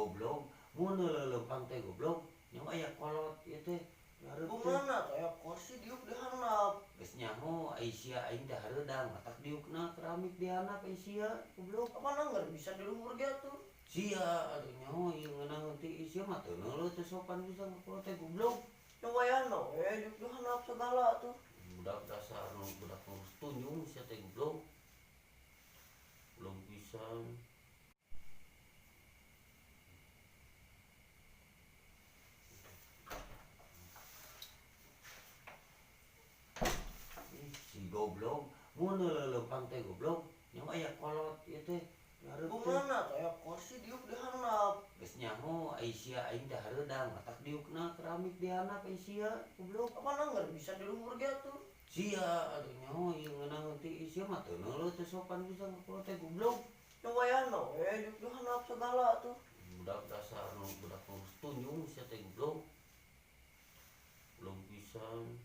goblok, mun leuleupang teh goblok, nya aya kolot ieu teh. Gimana teh kursi diuk dihandap. Geus nyaho ai sia aing teh hareudang matak diukna keramik dihandap ai sia goblok. Apana nggak bisa di luhur ge tuh. Sia aduh nyaho ieu ngeunang teh sia mah teu neuleut teu sopan bisa ngakolot teh goblok. Cobayana we diuk dihandap segala tuh. Budak dasar nu budak ngurus tunjung sia teh goblok. Belum pisan. Si goblok, mun leuleupang teh goblok, nya aya kolot ieu teh. Gimana teh kursi diuk dihandap. Geus nyaho ai sia aing teh hareudang matak diukna keramik dihandap ai sia goblok. Apana nggak bisa di luhur ge tuh. Sia aduh nyaho ieu ngeunang teh sia mah teu neuleut teu sopan bisa ngakolot teh goblok. Cobayana we diuk dihandap segala tuh. Budak dasar nu budak ngurus tunjung sia teh goblok. Belum pisan.